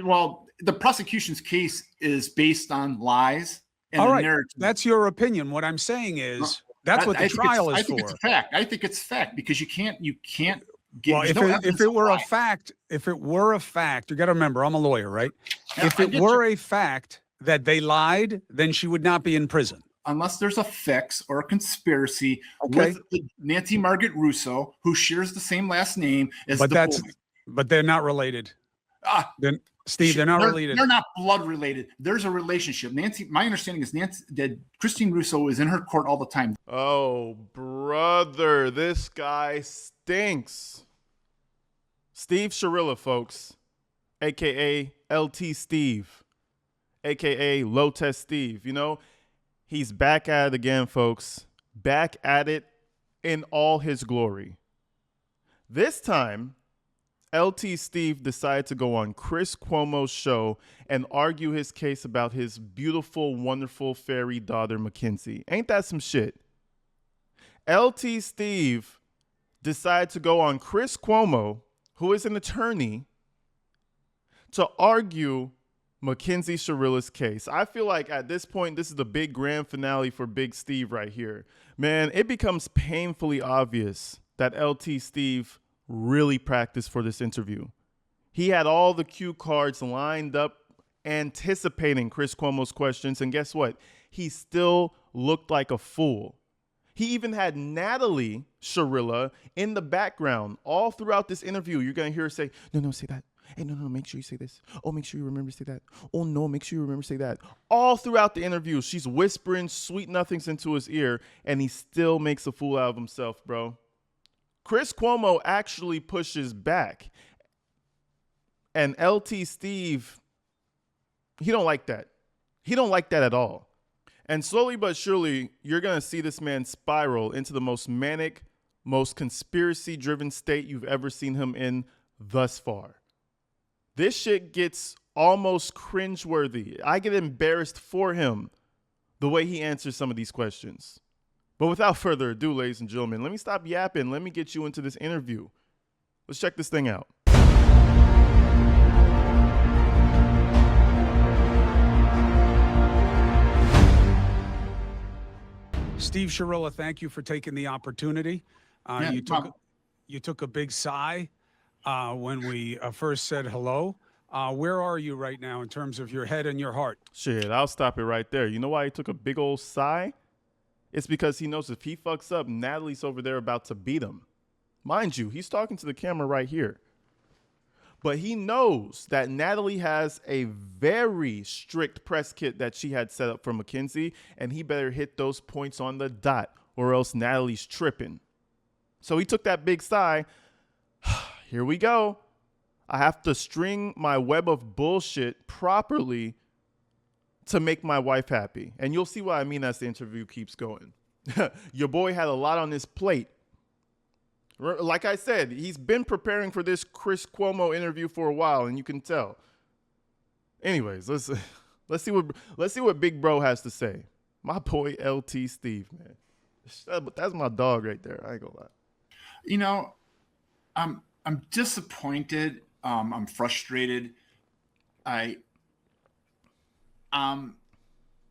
Well, the prosecution's case is based on lies and All the right, narrative. that's your opinion. What I'm saying is that's what the trial is I think for. it's a fact. I think it's fact because you can't get. Well, if it were a fact, you got to remember, I'm a lawyer, right? Yeah, if it were a fact that they lied, then she would not be in prison. Unless there's a fix or a conspiracy with Nancy Margaret Russo, who shares the same last name as but they're not related. Steve, they're not related. They're not blood related. There's a relationship. My understanding is that Christine Russo is in her court all the time. Oh, brother, this guy stinks. Steve Shirilla, folks, a.k.a. LT Steve, a.k.a. Low Test Steve. You know, he's back at it again, folks. Back at it in all his glory. This time, LT Steve decided to go on Chris Cuomo's show and argue his case about his beautiful, wonderful fairy daughter, Mackenzie. Ain't that some shit? LT Steve decided to go on Chris Cuomo, who is an attorney, to argue Mackenzie Shirilla's case. I feel like at this point, this is the big grand finale for Big Steve right here. Man, it becomes painfully obvious that LT Steve really practiced for this interview. He had all the cue cards lined up, anticipating Chris Cuomo's questions, and guess what? He still looked like a fool. He even had Natalie Shirilla in the background all throughout this interview. You're going to hear her say, no, say that. Hey, no, make sure you say this. Oh, make sure you remember to say that. Oh, no, make sure you remember to say that. All throughout the interview, she's whispering sweet nothings into his ear, and he still makes a fool out of himself, bro. Chris Cuomo actually pushes back. And LT Steve, he don't like that. He don't like that at all. And slowly but surely, you're going to see this man spiral into the most manic, most conspiracy-driven state you've ever seen him in thus far. This shit gets almost cringeworthy. I get embarrassed for him the way he answers some of these questions. But without further ado, ladies and gentlemen, let me stop yapping. Let me get you into this interview. Let's check this thing out. Steve Shirilla, thank you for taking the opportunity. You took a big sigh when we first said hello. Where are you right now in terms of your head and your heart? Shit, I'll stop it right there. You know why he took a big old sigh? It's because he knows if he fucks up, Natalie's over there about to beat him. Mind you, he's talking to the camera right here. But he knows that Natalie has a very strict press kit that she had set up for Mackenzie, and he better hit those points on the dot or else Natalie's tripping. So he took that big sigh. Here we go. I have to string my web of bullshit properly to make my wife happy. And you'll see what I mean as the interview keeps going. Your boy had a lot on his plate. Like I said, he's been preparing for this Chris Cuomo interview for a while, and you can tell. Anyways, let's see what Big Bro has to say. My boy LT Steve, man. That's my dog right there. I ain't gonna lie. You know, I'm disappointed. I'm frustrated. I'm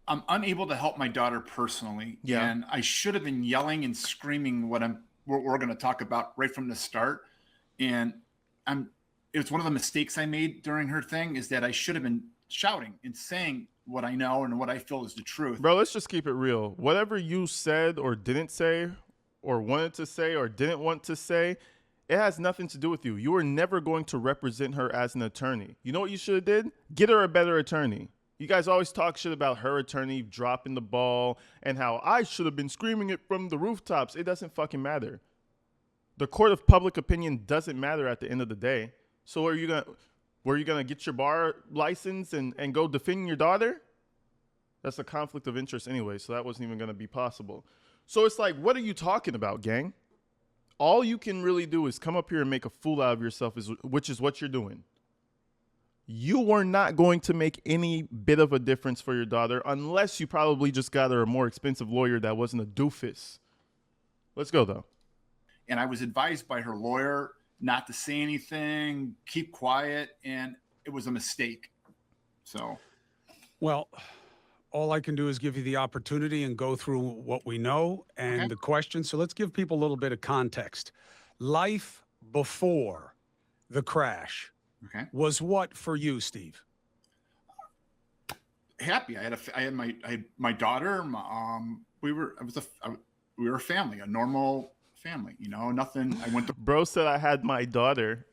unable to help my daughter personally. Yeah. And I should have been yelling and screaming what we're going to talk about right from the start. And it's one of the mistakes I made during her thing is that I should have been shouting and saying what I know and what I feel is the truth. Bro, let's just keep it real. Whatever you said or didn't say or wanted to say or didn't want to say, it has nothing to do with you. You were never going to represent her as an attorney. You know what you should have did? Get her a better attorney. You guys always talk shit about her attorney dropping the ball and how I should have been screaming it from the rooftops. It doesn't fucking matter. The court of public opinion doesn't matter at the end of the day. So were you gonna get your bar license and go defend your daughter? That's a conflict of interest anyway, so that wasn't even gonna be possible. So it's like, what are you talking about, gang? All you can really do is come up here and make a fool out of yourself, which is what you're doing. You were not going to make any bit of a difference for your daughter unless you probably just got her a more expensive lawyer that wasn't a doofus. Let's go, though. And I was advised by her lawyer not to say anything, keep quiet. And it was a mistake. So, Well, all I can do is give you the opportunity and go through what we know and Okay. the question. So let's give people a little bit of context. Life before the crash okay. was what for you, Steve? Happy. I had my daughter. We were a family, a normal family. Nothing. I went to Bro said I had my daughter.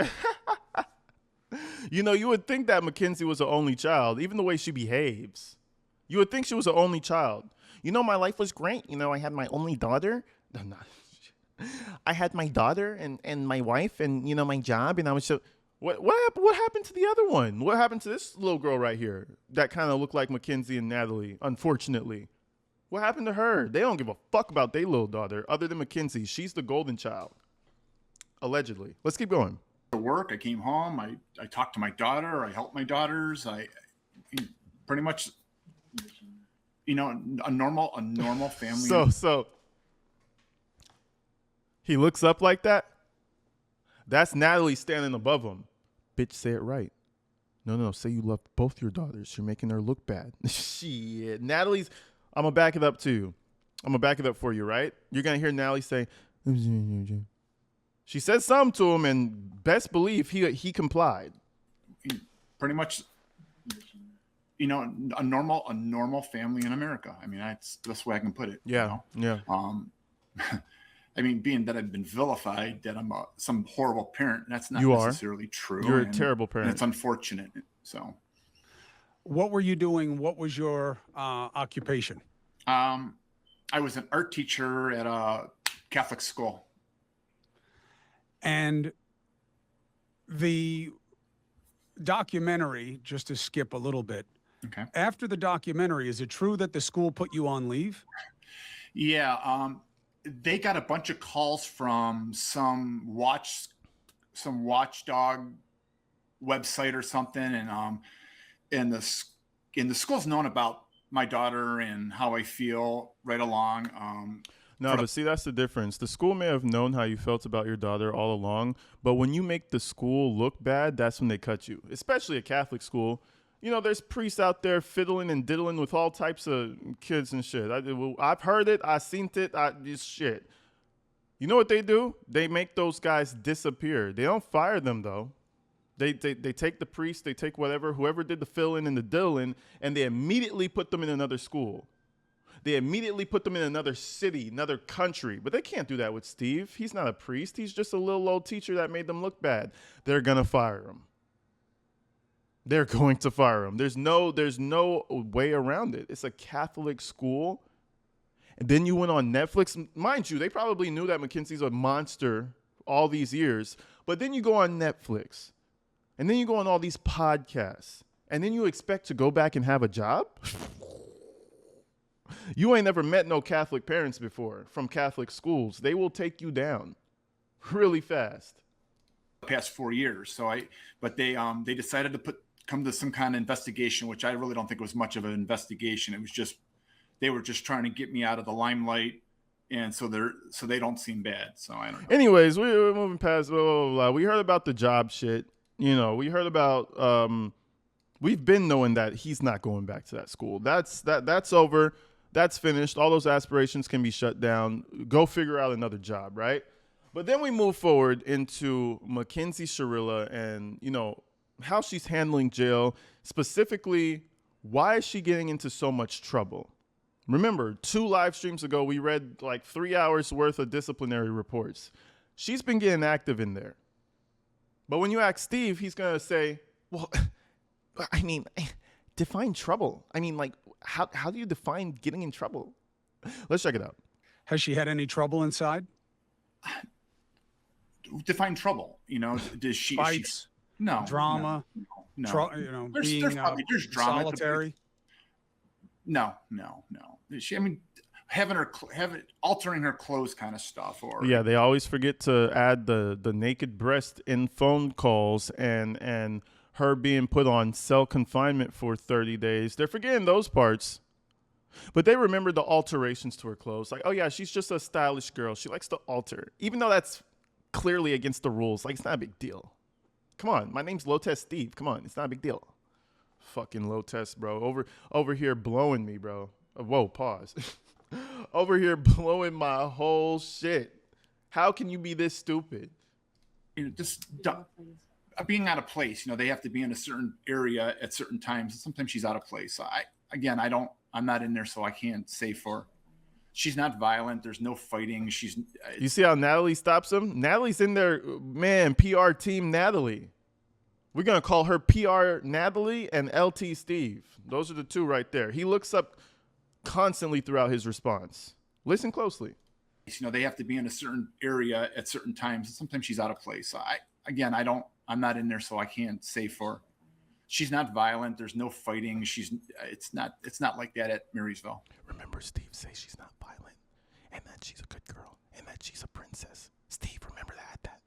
You would think that Mackenzie was the only child, even the way she behaves. You would think she was the only child. My life was great. I had my only daughter. No, no. I had my daughter and my wife and, my job. And I was so... What happened to the other one? What happened to this little girl right here that kind of looked like Mackenzie and Natalie, unfortunately? What happened to her? They don't give a fuck about their little daughter other than Mackenzie. She's the golden child. Allegedly. Let's keep going. work. I came home. I talked to my daughter. I helped my daughters. I pretty much, a normal family. So he looks up like that. That's Natalie standing above him. Bitch, say it right. No, say you love both your daughters. You're making her look bad. Shit. Natalie's, I'm going to back it up too. I'm going to back it up for you, right? You're going to hear Natalie say, she said something to him, and best believe he complied. Pretty much, a normal family in America. I mean, that's the best way I can put it. Yeah, yeah. I mean, being that I've been vilified, that I'm some horrible parent, that's not You necessarily true. You're a terrible parent. And it's unfortunate. So, what were you doing? What was your occupation? I was an art teacher at a Catholic school. And the documentary, just to skip a little bit, Okay. after the documentary, is it true that the school put you on leave? Yeah. They got a bunch of calls from some watchdog website or something, and the school's known about my daughter and how I feel right along. No, but see, that's the difference. The school may have known how you felt about your daughter all along, but when you make the school look bad, that's when they cut you, especially a Catholic school. There's priests out there fiddling and diddling with all types of kids and shit. I've heard it. I've seen it. Just shit. You know what they do? They make those guys disappear. They don't fire them, though. They take the priest, they take whoever did the filling and the diddling, and they immediately put them in another school. They immediately put them in another city, another country. But they can't do that with Steve. He's not a priest. He's just a little old teacher that made them look bad. They're going to fire him. They're going to fire him. There's no way around it. It's a Catholic school. And then you went on Netflix. Mind you, they probably knew that Mackenzie's a monster all these years. But then you go on Netflix. And then you go on all these podcasts. And then you expect to go back and have a job? You ain't never met no Catholic parents before from Catholic schools. They will take you down really fast. Past 4 years. But they decided to come to some kind of investigation, which I really don't think was much of an investigation. It was they were just trying to get me out of the limelight, and so they don't seem bad. So I don't know. Anyways, we're moving past blah, blah, blah. We heard about the job shit. We heard about we've been knowing that he's not going back to that school. That's over. That's finished. All those aspirations can be shut down. Go figure out another job, right? But then we move forward into Mackenzie Shirilla and, how she's handling jail. Specifically, why is she getting into so much trouble? Remember, 2 live streams ago, we read like 3 hours worth of disciplinary reports. She's been getting active in there. But when you ask Steve, he's going to say, well, I mean, define trouble. I mean, like, how do you define getting in trouble? Let's check it out. Has she had any trouble inside? Define trouble. Does she Fights? No. Drama? No. Being there's drama. solitary? No. Altering her clothes kind of stuff, or Yeah, they always forget to add the naked breast in phone calls and her being put on cell confinement for 30 days. They're forgetting those parts. But they remember the alterations to her clothes. Like, oh yeah, she's just a stylish girl. She likes to alter. Even though that's clearly against the rules. Like, it's not a big deal. Come on, my name's Low Test Steve. Come on, it's not a big deal. Fucking Low Test, bro. Over here blowing me, bro. Whoa, pause. Over here blowing my whole shit. How can you be this stupid? Just being out of place. They have to be in a certain area at certain times. And sometimes she's out of place. I'm not in there, so I can't say for. She's not violent. There's no fighting. You see how Natalie stops him? Natalie's in there, man. PR team Natalie. We're gonna call her PR Natalie and LT Steve. Those are the two right there. He looks up constantly throughout his response. Listen closely. They have to be in a certain area at certain times. And sometimes she's out of place. I'm not in there, so I can't say for. She's not violent. There's no fighting. It's not like that at Marysville. Remember, Steve says she's not violent and that she's a good girl and that she's a princess. Steve, remember that.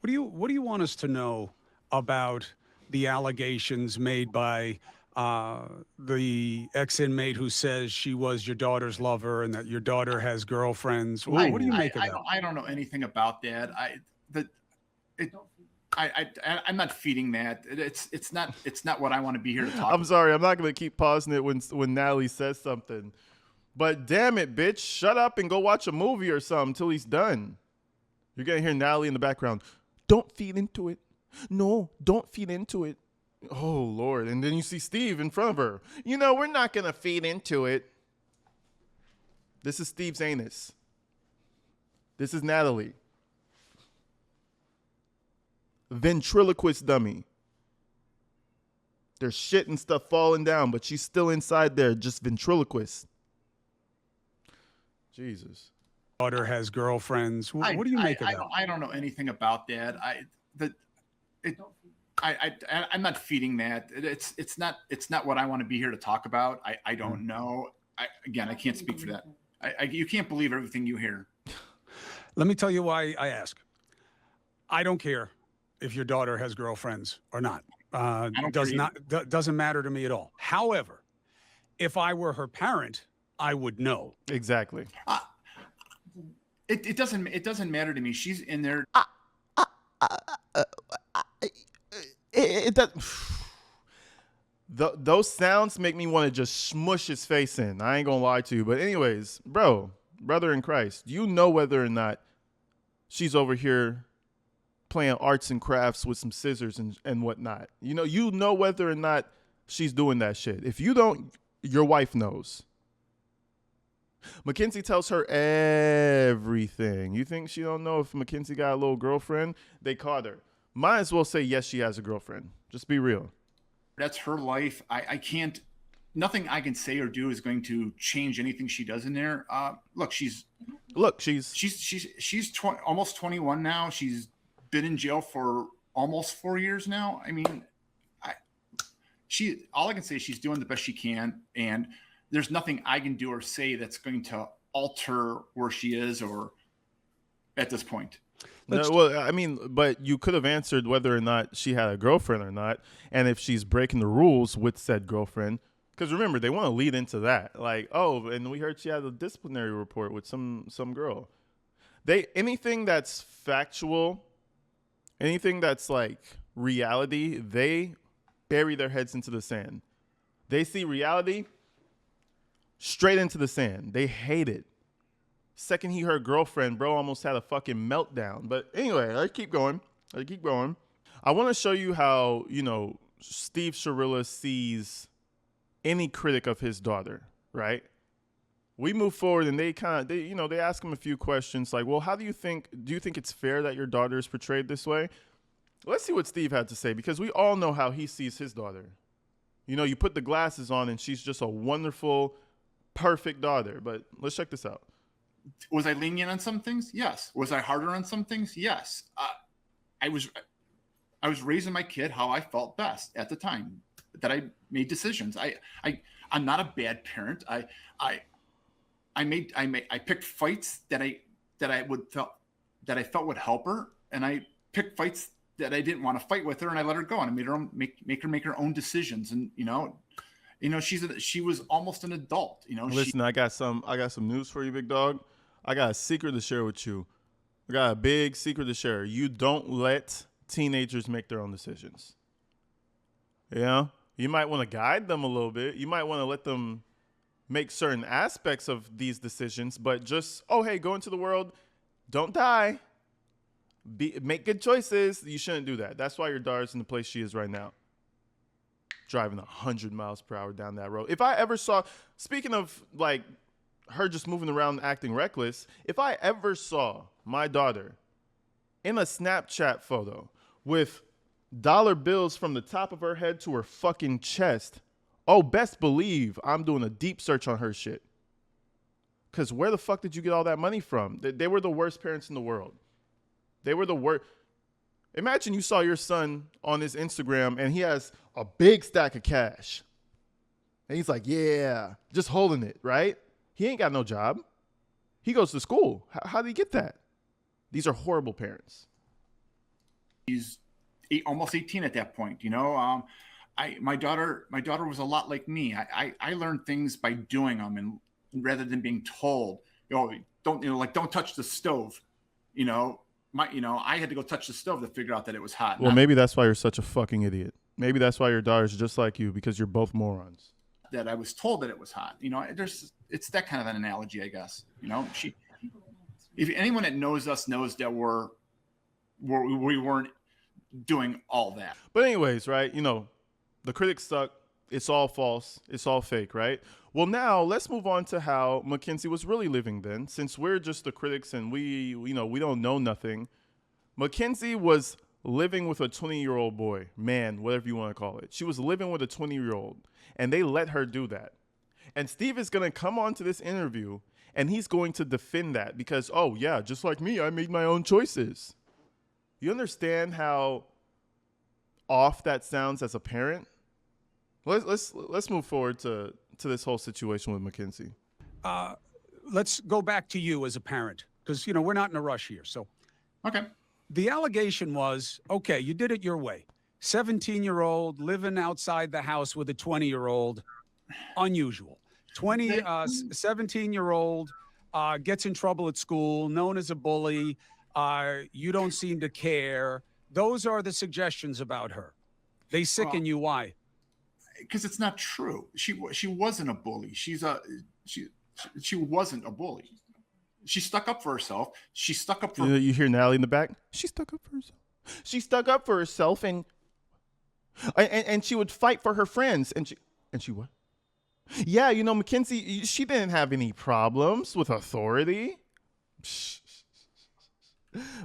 What do you want us to know about the allegations made by the ex-inmate who says she was your daughter's lover and that your daughter has girlfriends? What do you make of that? I don't know anything about that. I'm not feeding that. It's not what I want to be here to talk about. I'm sorry. I'm not going to keep pausing it when Natalie says something. But damn it, bitch. Shut up and go watch a movie or something until he's done. You're going to hear Natalie in the background. Don't feed into it. No, don't feed into it. Oh, Lord. And then you see Steve in front of her. We're not going to feed into it. This is Steve's anus. This is Natalie. Ventriloquist dummy. There's shit and stuff falling down, but she's still inside there, just ventriloquist. Jesus. Daughter has girlfriends. What do you make of that? I don't know anything about that. I'm not feeding that. It's not what I want to be here to talk about. I don't know. I can't speak for that. You can't believe everything you hear. Let me tell you why I ask. I don't care if your daughter has girlfriends or not. Doesn't matter to me at all. However, if I were her parent, I would know. Exactly. It doesn't matter to me. She's in there. It does. Those sounds make me want to just smush his face in. I ain't gonna lie to you. But anyways, brother in Christ, you know whether or not she's over here playing arts and crafts with some scissors and whatnot. You know whether or not she's doing that shit. If you don't, your wife knows. Mackenzie tells her everything. You think she don't know if Mackenzie got a little girlfriend? They caught her. Might as well say yes, she has a girlfriend. Just be real. That's her life. I can't. Nothing I can say or do is going to change anything she does in there. She's almost 21 now. She's been in jail for almost 4 years now. I mean, all I can say is she's doing the best she can, and there's nothing I can do or say that's going to alter where she is or at this point. But you could have answered whether or not she had a girlfriend or not, and if she's breaking the rules with said girlfriend. Because remember, they want to lead into that. Like, oh, and we heard she had a disciplinary report with some girl. Anything that's factual, anything that's like reality, they bury their heads into the sand. They see reality straight into the sand. They hate it. Second he heard girlfriend, bro almost had a fucking meltdown. But anyway, I keep going. I want to show you how, Steve Shirilla sees any critic of his daughter, right? We move forward and they ask him a few questions like, well, do you think it's fair that your daughter is portrayed this way? Let's see what Steve had to say, because we all know how he sees his daughter. You put the glasses on and she's just a wonderful, perfect daughter. But let's check this out. Was I lenient on some things? Yes. Was I harder on some things? Yes. I was raising my kid how I felt best at the time that I made decisions. I'm not a bad parent. I picked fights that I felt would help her, and I picked fights that I didn't want to fight with her, and I let her go, and I made her make her own decisions. And she was almost an adult. Listen, I got some news for you, big dog. I got a secret to share with you. I got a big secret to share. You don't let teenagers make their own decisions. Yeah, you might want to guide them a little bit. You might want to let them make certain aspects of these decisions, but just, oh, hey, go into the world, don't die, make good choices. You shouldn't do that. That's why your daughter's in the place she is right now, driving 100 miles per hour down that road. If I ever saw, speaking of like her just moving around and acting reckless, if I ever saw my daughter in a Snapchat photo with dollar bills from the top of her head to her fucking chest, oh, best believe I'm doing a deep search on her shit. Because where the fuck did you get all that money from? They were the worst parents in the world. They were the worst. Imagine you saw your son on his Instagram and he has a big stack of cash. And he's like, yeah, just holding it, right? He ain't got no job. He goes to school. How did he get that? These are horrible parents. He's almost 18 at that point, you know. My daughter was a lot like me. I learned things by doing them, and rather than being told, don't touch the stove. I had to go touch the stove to figure out that it was hot. Well, maybe that's why you're such a fucking idiot. Maybe that's why your daughter's just like you, because you're both morons. That I was told that it was hot. It's that kind of an analogy, I guess. If anyone that knows us knows that we weren't doing all that. But anyways, right? The critics suck. It's all false. It's all fake, right? Well, now let's move on to how Mackenzie was really living then. Since we're just the critics and we don't know nothing. Mackenzie was living with a 20-year-old boy, man, whatever you want to call it. She was living with a 20-year-old, and they let her do that. And Steve is going to come on to this interview, and he's going to defend that because, oh, yeah, just like me, I made my own choices. You understand how off that sounds as a parent? Let's move forward to this whole situation with Mackenzie. Let's go back to you as a parent, because we're not in a rush here. So, okay. The allegation was, okay, you did it your way. 17-year-old living outside the house with a 20-year-old, unusual. 17-year-old gets in trouble at school, known as a bully. You don't seem to care. Those are the suggestions about her. They sicken you. Why? Because it's not true. She wasn't a bully. She wasn't a bully. She stuck up for herself. She stuck up for. You hear Natalie in the back? She stuck up for herself. She stuck up for herself, and she would fight for her friends. And she what? Yeah, Mackenzie, she didn't have any problems with authority.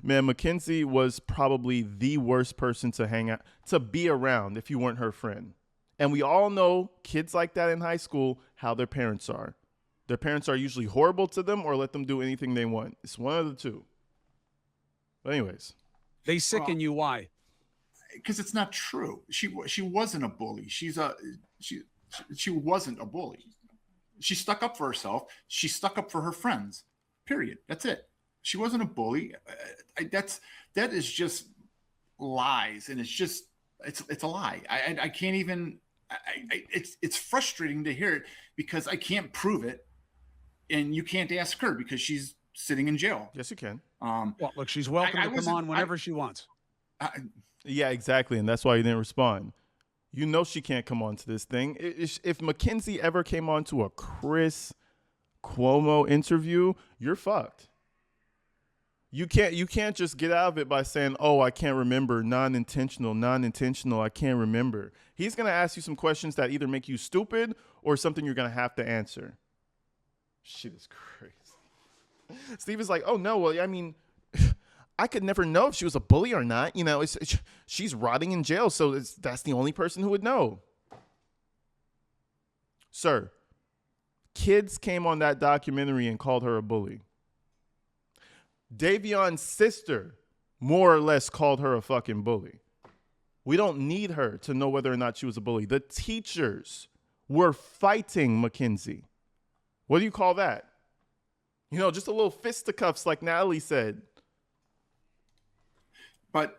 Man, Mackenzie was probably the worst person to be around if you weren't her friend. And we all know kids like that in high school, how their parents are. Their parents are usually horrible to them or let them do anything they want. It's one of the two. But anyways. They sicken you. Why? Because it's not true. She wasn't a bully. She wasn't a bully. She stuck up for herself. She stuck up for her friends. Period. That's it. She wasn't a bully. That is just lies, and it's a lie. I can't even. It's frustrating to hear it because I can't prove it, and you can't ask her because she's sitting in jail. Yes, you can. Well, look, she's welcome to come on whenever she wants. Yeah, exactly, and that's why you didn't respond. She can't come on to this thing. If Mackenzie ever came on to a Chris Cuomo interview, you're fucked. You can't just get out of it by saying, oh, I can't remember, non-intentional, I can't remember. He's going to ask you some questions that either make you stupid or something you're going to have to answer. Shit is crazy. Steve is like, oh, no, well, I mean, I could never know if she was a bully or not. She's rotting in jail, so that's the only person who would know. Sir, kids came on that documentary and called her a bully. Davion's sister more or less called her a fucking bully. We don't need her to know whether or not she was a bully. The teachers were fighting Mackenzie. What do you call that? Just a little fisticuffs like Natalie said. But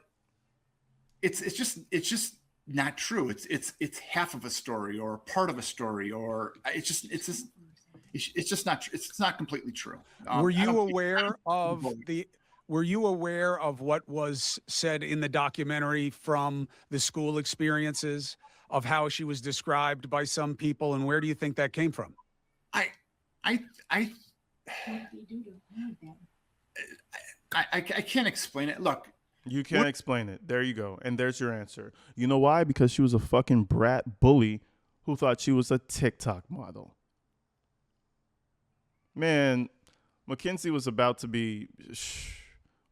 it's just not true. It's half of a story or part of a story, or it's just not. It's not completely true. Were you aware of were you aware of what was said in the documentary from the school experiences of how she was described by some people, and where do you think that came from? I, I, I, I can't explain it. Look, You can't explain it. There you go. And there's your answer. You know why? Because she was a fucking brat bully who thought she was a TikTok model. Man, Mackenzie was about to be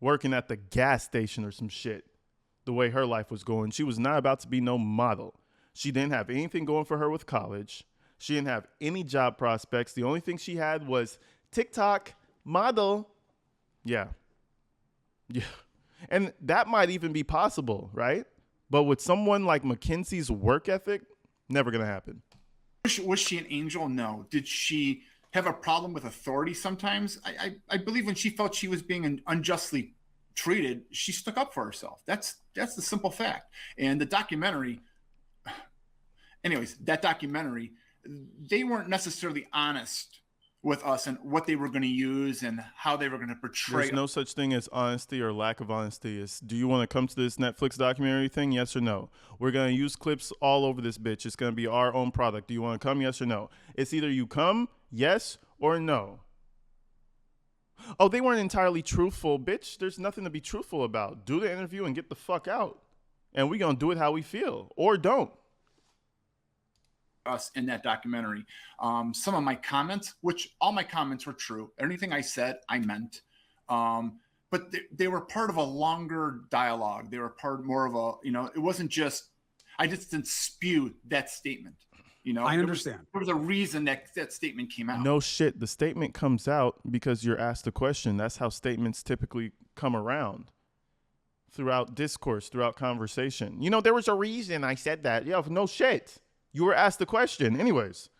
working at the gas station or some shit. The way her life was going, she was not about to be no model. She didn't have anything going for her with college. She didn't have any job prospects. The only thing she had was TikTok model. Yeah. And that might even be possible, right? But with someone like Mackenzie's work ethic, never going to happen. Was she an angel? No. Did she have a problem with authority sometimes? I believe when she felt she was being unjustly treated, she stuck up for herself. That's the simple fact. And the documentary, anyways, that documentary, they weren't necessarily honest with us and what they were going to use and how they were going to portray. There's no such thing as honesty or lack of honesty. It's, do you want to come to this Netflix documentary thing? Yes or no? We're going to use clips all over this bitch. It's going to be our own product. Do you want to come? Yes or no? It's either you come, yes or no. Oh, they weren't entirely truthful, bitch. There's nothing to be truthful about. Do the interview and get the fuck out. And we're going to do it how we feel or don't. Us in that documentary. Some of my comments, which all my comments were true. Anything I said, I meant. But they were part of a longer dialogue. They were part more of a, it wasn't just, I just didn't spew that statement. I understand. There was a reason that statement came out. No shit. The statement comes out because you're asked a question. That's how statements typically come around throughout discourse, throughout conversation. There was a reason I said that. Yeah, no shit. You were asked the question. Anyways,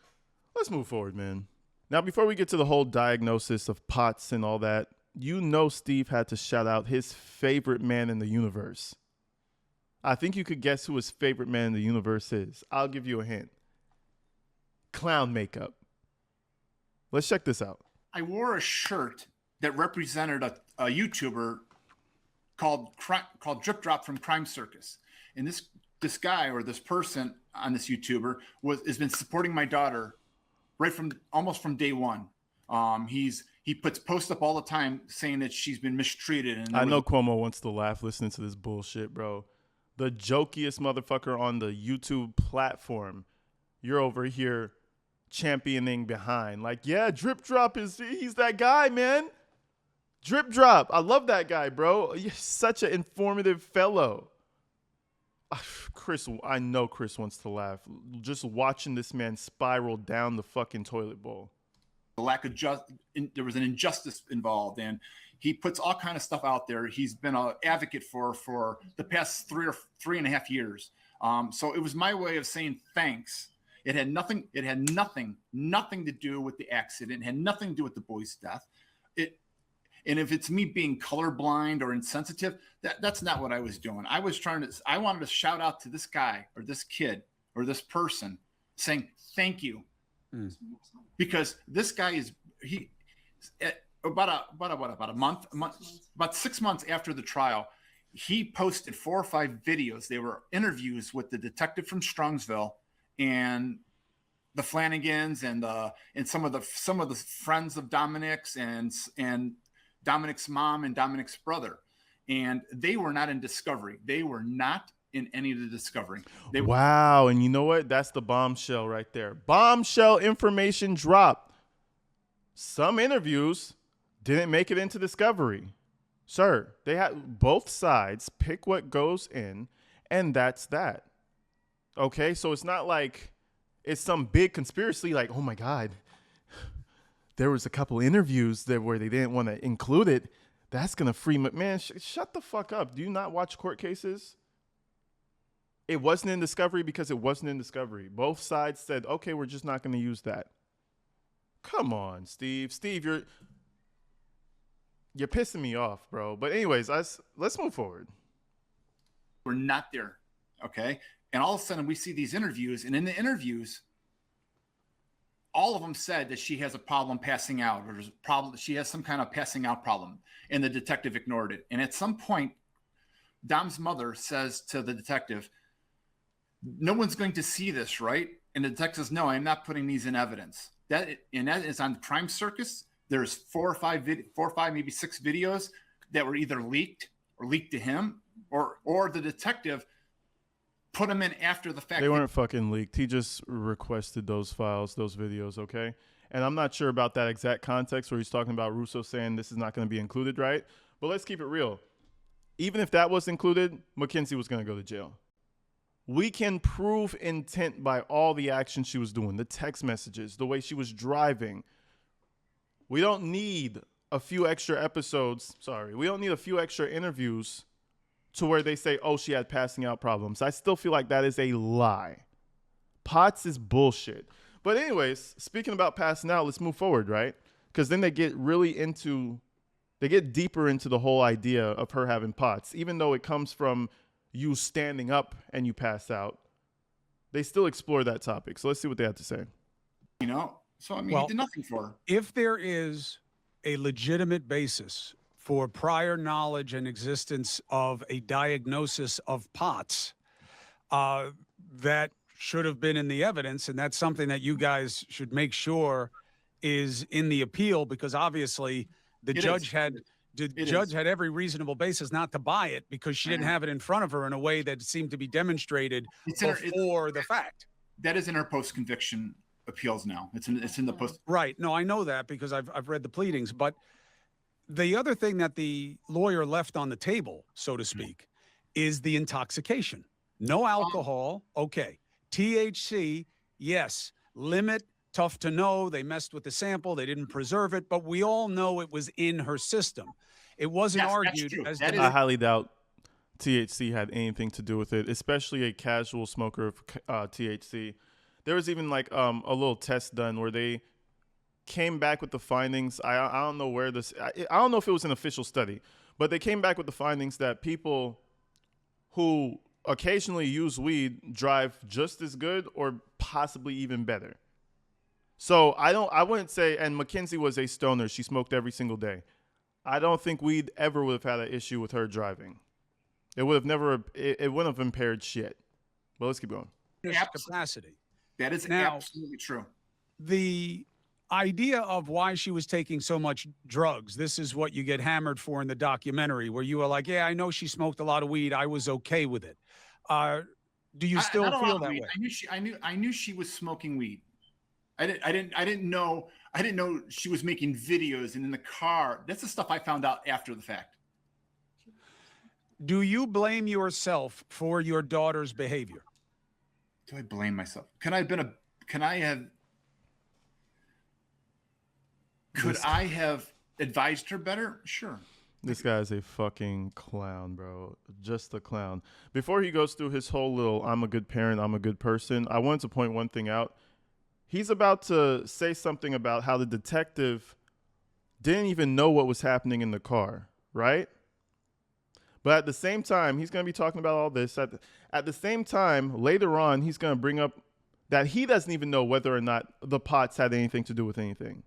let's move forward, man. Now, before we get to the whole diagnosis of POTS and all that, Steve had to shout out his favorite man in the universe. I think you could guess who his favorite man in the universe is. I'll give you a hint. Clown makeup. Let's check this out. I wore a shirt that represented a YouTuber called Drip Drop from Crime Circus. And this guy or this person on this YouTuber has been supporting my daughter right from almost from day one. He puts posts up all the time saying that she's been mistreated. And I know Cuomo wants to laugh listening to this bullshit, bro. The jokiest motherfucker on the YouTube platform. You're over here championing behind. Like, yeah, Drip Drop he's that guy, man. Drip Drop. I love that guy, bro. You're such an informative fellow. Chris, I know Chris wants to laugh. Just watching this man spiral down the fucking toilet bowl. The lack of there was an injustice involved, and he puts all kind of stuff out there. He's been an advocate for the past 3.5 years. So it was my way of saying thanks. It had nothing to do with the accident. It had nothing to do with the boy's death. And if it's me being colorblind or insensitive, that's not what I was doing. I wanted to shout out to this guy or this kid or this person saying, thank you. Because this guy about 6 months after the trial, he posted 4 or 5 videos. They were interviews with the detective from Strongsville and the Flanagans and some of the friends of Dominic's and Dominic's mom and Dominic's brother. And they were not in discovery. They were not in any of the discovery. Wow. And you know what? That's the bombshell right there. Bombshell information drop. Some interviews didn't make it into discovery. Sir, they had both sides pick what goes in, and that's that. Okay, so it's not like it's some big conspiracy like, oh my God, there was a couple interviews where they didn't want to include it. That's going to free man, shut the fuck up. Do you not watch court cases? It wasn't in discovery because it wasn't in discovery. Both sides said, okay, we're just not going to use that. Come on, Steve. Steve, you're pissing me off, bro. But anyways, let's move forward. We're not there, okay? And all of a sudden we see these interviews, and in the interviews, all of them said that she has a problem passing out, or there's a problem. She has some kind of passing out problem, and the detective ignored it. And at some point, Dom's mother says to the detective, "No one's going to see this, right?" And the detective says, "No, I'm not putting these in evidence." That is on the Crime Circus. There's 4 or 5, maybe 6 videos that were either leaked or leaked to him, or the detective put them in after the fact. They weren't fucking leaked. He just requested those files, those videos, okay? And I'm not sure about that exact context where he's talking about Russo saying this is not going to be included, right? But let's keep it real. Even if that was included, Mackenzie was going to go to jail. We can prove intent by all the action she was doing, the text messages, the way she was driving. We don't need a few extra episodes. Sorry. We don't need a few extra interviews to where they say, oh, she had passing out problems. I still feel like that is a lie. POTS is bullshit. But anyways, speaking about passing out, let's move forward, right? Because then they get deeper into the whole idea of her having POTS. Even though it comes from you standing up and you pass out, they still explore that topic. So let's see what they have to say. So I mean, he did nothing for her. If there is a legitimate basis for prior knowledge and existence of a diagnosis of POTS, that should have been in the evidence, and that's something that you guys should make sure is in the appeal, because obviously the judge had every reasonable basis not to buy it because she didn't have it in front of her in a way that seemed to be demonstrated before the fact. That is in her post-conviction appeals now. It's in the post. Right. No, I know that because I've read the pleadings, but the other thing that the lawyer left on the table, so to speak, is the intoxication. No alcohol. Okay. THC. Yes. Limit. Tough to know. They messed with the sample. They didn't preserve it, but we all know it was in her system. It wasn't argued. I highly doubt THC had anything to do with it, especially a casual smoker of THC. There was even like a little test done where they came back with the findings. I don't know where this, I don't know if it was an official study, but they came back with the findings that people who occasionally use weed drive just as good or possibly even better. So I wouldn't say, and Mackenzie was a stoner. She smoked every single day. I don't think we'd ever would have had an issue with her driving. It would have never, it wouldn't have impaired shit. But let's keep going. Capacity. That is absolutely true. The idea of why she was taking so much drugs, this is what you get hammered for in the documentary, where you were like, yeah, I know she smoked a lot of weed. I was okay with it. Do you still feel that way? I knew she was smoking weed. I didn't know she was making videos and in the car. That's the stuff I found out after the fact. Do you blame yourself for your daughter's behavior? Do I blame myself? Could I have advised her better? Sure. This guy is a fucking clown, bro. Just a clown. Before he goes through his whole little, I'm a good parent, I'm a good person, I wanted to point one thing out. He's about to say something about how the detective didn't even know what was happening in the car, right? But at the same time, he's going to be talking about all this. At the same time, later on, he's going to bring up that he doesn't even know whether or not the POTS had anything to do with anything.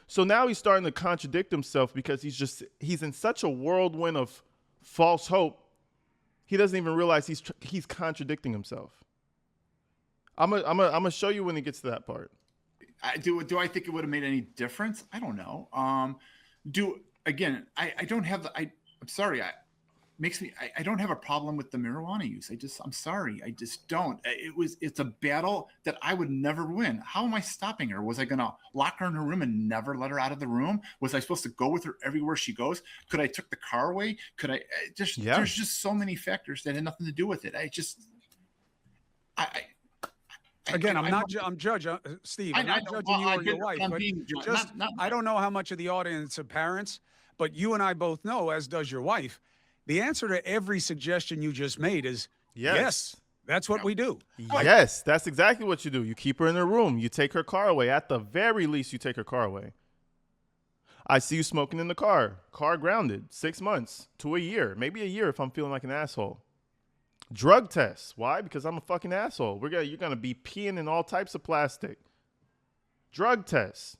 So now he's starting to contradict himself because he's in such a whirlwind of false hope. He doesn't even realize he's contradicting himself. I'm gonna show you when he gets to that part. Do I think it would have made any difference? I don't know. I don't have I'm sorry. I don't have a problem with the marijuana use. I'm sorry. I just don't. It's a battle that I would never win. How am I stopping her? Was I going to lock her in her room and never let her out of the room? Was I supposed to go with her everywhere she goes? Could I took the car away? There's just so many factors that had nothing to do with it. I'm Judge Steve. I'm not judging you or your wife, but I don't know how much of the audience are parents, but you and I both know, as does your wife, the answer to every suggestion you just made is yes. That's what we do. Yes, that's exactly what you do. You keep her in her room. You take her car away. At the very least, you take her car away. I see you smoking in the car. Car grounded. 6 months to a year. Maybe a year if I'm feeling like an asshole. Drug tests. Why? Because I'm a fucking asshole. You're gonna be peeing in all types of plastic. drug tests,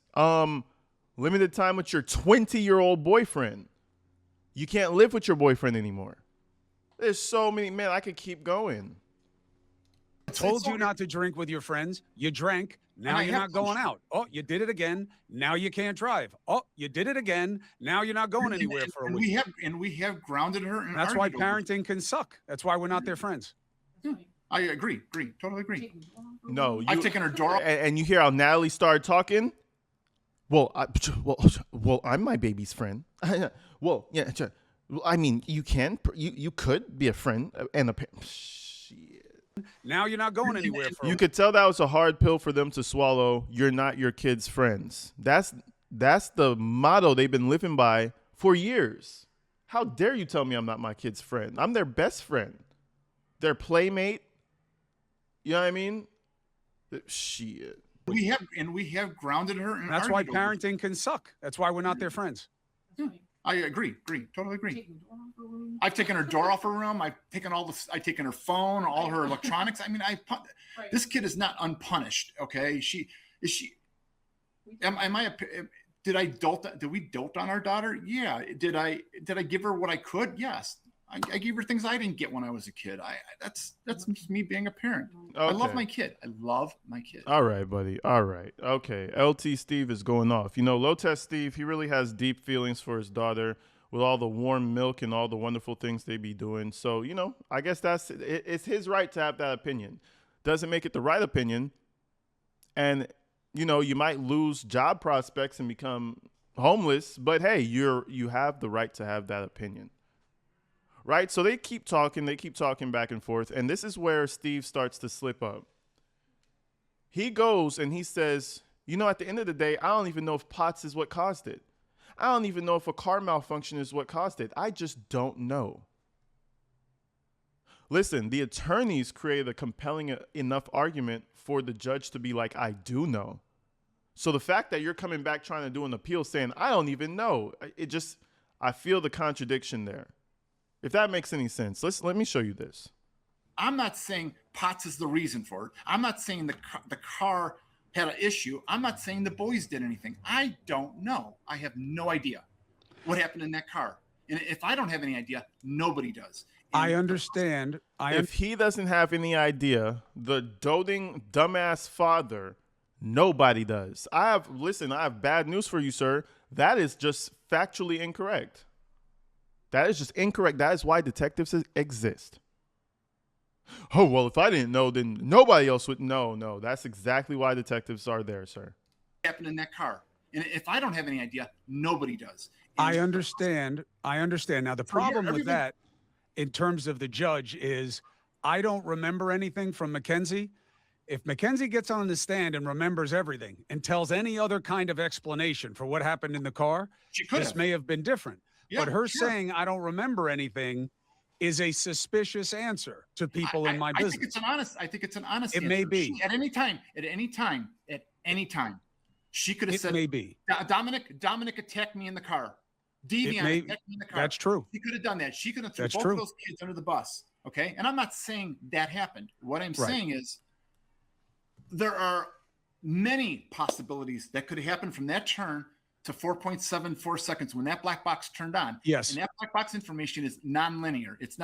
limited time with your 20-year-old boyfriend. You can't live with your boyfriend anymore. There's so many, man, I could keep going. I told you not to drink with your friends. You drank. Now you're not going out. Oh, you did it again. Now you can't drive. Oh, you did it again. Now you're not going anywhere for a week. We have grounded her. And that's why parenting can suck. That's why we're not their friends. Yeah, I agree. Totally agree. No, I've taken her door off. And you hear how Natalie started talking. Well, I'm my baby's friend. Well, yeah. I mean, you could be a friend and a parent. Shit. Now you're not going anywhere for a You week. could tell that was a hard pill for them to swallow. You're not your kid's friends. That's the motto they've been living by for years. How dare you tell me I'm not my kid's friend? I'm their best friend, their playmate. You know what I mean? Shit. We have grounded her. And that's why parenting can suck. That's why we're not their friends. Yeah, I agree. Totally agree. I've taken her door off her room. I've taken I've taken her phone, all her electronics. I mean, this kid is not unpunished. Okay. Did we dote on our daughter? Yeah. Did I give her what I could? Yes. I gave her things I didn't get when I was a kid. That's just me being a parent. Okay. I love my kid. All right, buddy. All right. Okay. LT Steve is going off. You know, Low Test Steve, he really has deep feelings for his daughter with all the warm milk and all the wonderful things they be doing. So, you know, I guess it's his right to have that opinion. Doesn't make it the right opinion. And, you know, you might lose job prospects and become homeless, but hey, you have the right to have that opinion. Right? So they keep talking back and forth. And this is where Steve starts to slip up. He goes and he says, you know, at the end of the day, I don't even know if POTS is what caused it. I don't even know if a car malfunction is what caused it. I just don't know. Listen, the attorneys created a compelling enough argument for the judge to be like, I do know. So the fact that you're coming back trying to do an appeal saying, I don't even know, I feel the contradiction there. If that makes any sense, let me show you this. I'm not saying POTS is the reason for it. I'm not saying the car had an issue. I'm not saying the boys did anything. I don't know. I have no idea what happened in that car. And if I don't have any idea, nobody does. And I understand. If he doesn't have any idea, the doting dumbass father, nobody does. I have bad news for you, sir. That is just factually incorrect. That is just incorrect. That is why detectives exist. Oh, well, if I didn't know, then nobody else would. No. That's exactly why detectives are there, sir. What happened in that car? And if I don't have any idea, nobody does. And I understand. Now, the problem with that in terms of the judge is I don't remember anything from Mackenzie. If Mackenzie gets on the stand and remembers everything and tells any other kind of explanation for what happened in the car, this may have been different. Yeah, but her saying, I don't remember anything is a suspicious answer to people in my business. I think it's an honest answer. It may be. At any time, she could have said, maybe. Dominic attacked me in the car. Devion attacked me in the car. That's true. She could have done that. She could have thrown both of those kids under the bus. Okay. And I'm not saying that happened. What I'm saying is there are many possibilities that could have happened from that turn to 4.74 seconds when that black box turned on. Yes. And that black box information is nonlinear. It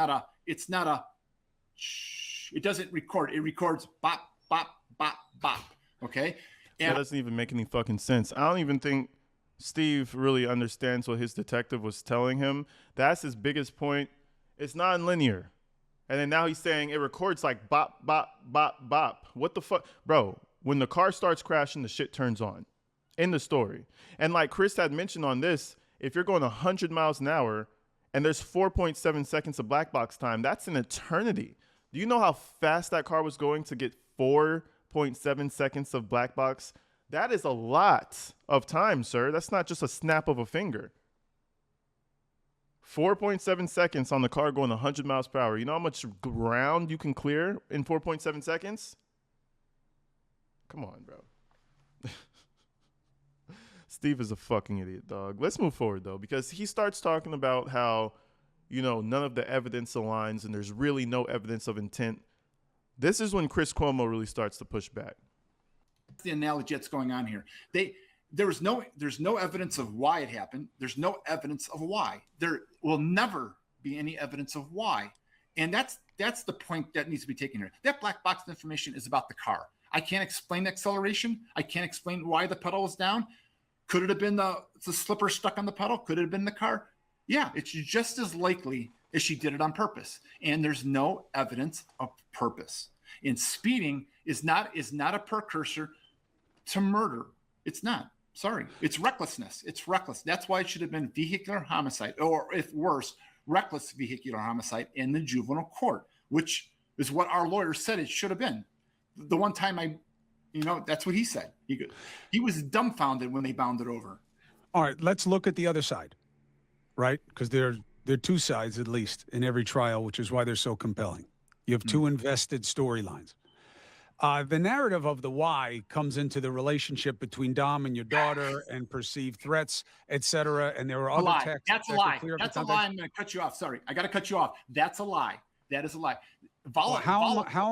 doesn't record. It records bop, bop, bop, bop. Okay. And that doesn't even make any fucking sense. I don't even think Steve really understands what his detective was telling him. That's his biggest point. It's nonlinear. And then now he's saying it records like bop, bop, bop, bop. What the fuck? Bro, when the car starts crashing, the shit turns on. In the story. And like Chris had mentioned on this, if you're going 100 miles an hour and there's 4.7 seconds of black box time, that's an eternity. Do you know how fast that car was going to get 4.7 seconds of black box? That is a lot of time, sir. That's not just a snap of a finger. 4.7 seconds on the car going 100 miles per hour. You know how much ground you can clear in 4.7 seconds? Come on, bro. Steve is a fucking idiot, dog. Let's move forward, though, because he starts talking about how, you know, none of the evidence aligns and there's really no evidence of intent. This is when Chris Cuomo really starts to push back. the analogy that's going on here. There's no evidence of why it happened. There's no evidence of why. There will never be any evidence of why. And that's the point that needs to be taken here. That black box information is about the car. I can't explain the acceleration. I can't explain why the pedal was down. Could it have been the slipper stuck on the pedal? Could it have been the car? Yeah, it's just as likely as she did it on purpose. And there's no evidence of purpose. And speeding is not a precursor to murder. It's not. Sorry. It's recklessness. It's reckless. That's why it should have been vehicular homicide, or if worse, reckless vehicular homicide in the juvenile court, which is what our lawyer said it should have been. The one time that's what he said. He was dumbfounded when they bound it over. All right, let's look at the other side, right? Because there are two sides, at least, in every trial, which is why they're so compelling. You have two invested storylines. The narrative of the why comes into the relationship between Dom and your daughter and perceived threats, et cetera. And there were other texts. That's a lie. That's a lie. I'm going to cut you off. Sorry. I got to cut you off. That's a lie. That is a lie. How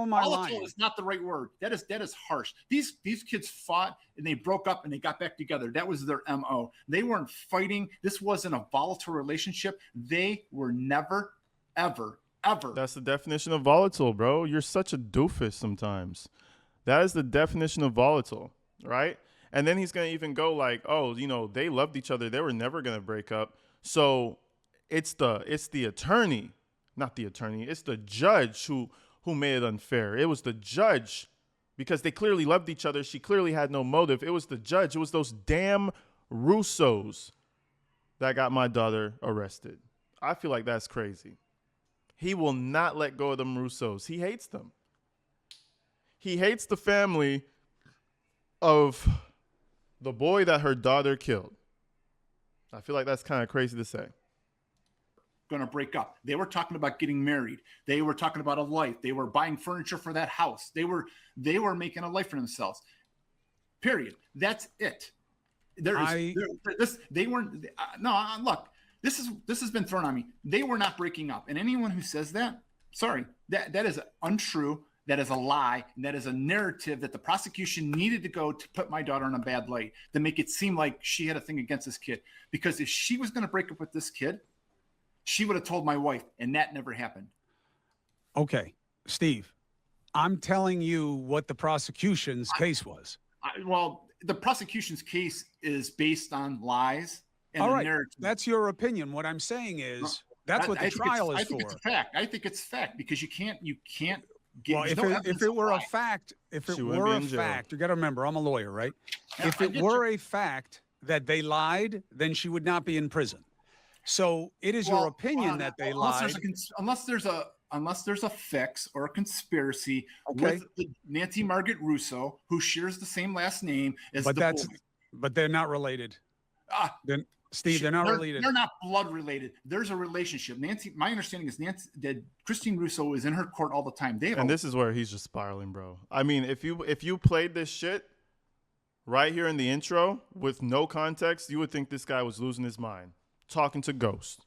am I lying? Volatile is not the right word. That is harsh. These kids fought and they broke up and they got back together. That was their MO. They weren't fighting. This wasn't a volatile relationship. They were never, ever. That's the definition of volatile, bro. You're such a doofus sometimes. That is the definition of volatile, right? And then he's going to even go like, oh, they loved each other. They were never going to break up. So it's the attorney, not the attorney. It's the judge who made it unfair. It was the judge because they clearly loved each other. She clearly had no motive. It was the judge. It was those damn Russos that got my daughter arrested. I feel like that's crazy. He will not let go of them Russos. He hates them. He hates the family of the boy that her daughter killed. I feel like that's kind of crazy to say. Going to break up. They were talking about getting married. They were talking about a life. They were buying furniture for that house. They were making a life for themselves. Period. That's it. They weren't. No, look. This has been thrown on me. They were not breaking up. And anyone who says that, sorry, that is untrue. That is a lie. And that is a narrative that the prosecution needed to go to put my daughter in a bad light, to make it seem like she had a thing against this kid. Because if she was going to break up with this kid, she would have told my wife, and that never happened. Okay, Steve, I'm telling you what the prosecution's case was. Well, the prosecution's case is based on lies. And all right, narrative. That's your opinion. What I'm saying is that's what the trial is for. I think it's a fact. I think it's fact because you can't get. Well, if it were a fact, you got to remember, I'm a lawyer, right? Yeah, if it were a fact that they lied, then she would not be in prison. So it is your opinion that they lied. Unless there's a fix or a conspiracy with Nancy Margaret Russo, who shares the same last name as boy. But they're not related. Then Steve, they're not related. They're not blood related. There's a relationship. My understanding is that Christine Russo is in her court all the time. This is where he's just spiraling, bro. I mean, if you played this shit right here in the intro with no context, you would think this guy was losing his mind, talking to ghosts.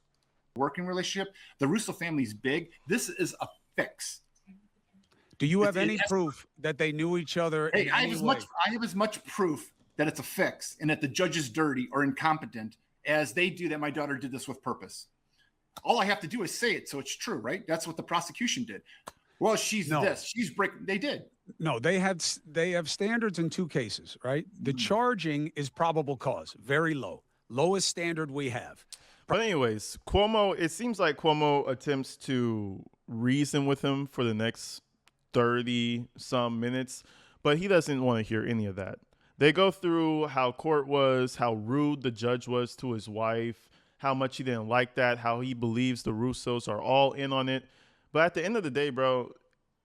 Working relationship. The Russo family's big. This is a fix. Do you have any proof that they knew each other? Hey, I have as much proof that it's a fix and that the judge is dirty or incompetent as they do that my daughter did this with purpose. All I have to do is say it, so it's true, right? That's what the prosecution did. Well, she's breaking. They did. No, they have standards in two cases, right? The charging is probable cause, very low, lowest standard we have. But anyways, it seems like Cuomo attempts to reason with him for the next 30 some minutes, but he doesn't want to hear any of that. They go through how court was, how rude the judge was to his wife, how much he didn't like that, how he believes the Russos are all in on it. But at the end of the day, bro,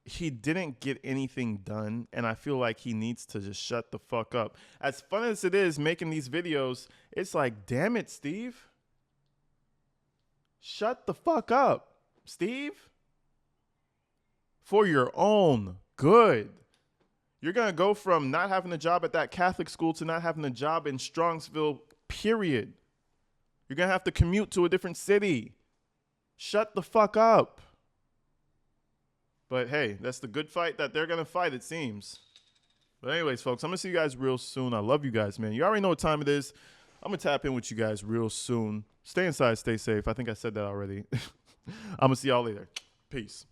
he didn't get anything done, and I feel like he needs to just shut the fuck up. As fun as it is making these videos, it's like, damn it, Steve. Shut the fuck up, Steve. For your own good. You're going to go from not having a job at that Catholic school to not having a job in Strongsville, period. You're going to have to commute to a different city. Shut the fuck up. But hey, that's the good fight that they're going to fight, it seems. But anyways, folks, I'm going to see you guys real soon. I love you guys, man. You already know what time it is. I'm going to tap in with you guys real soon. Stay inside, stay safe. I think I said that already. I'm going to see y'all later. Peace.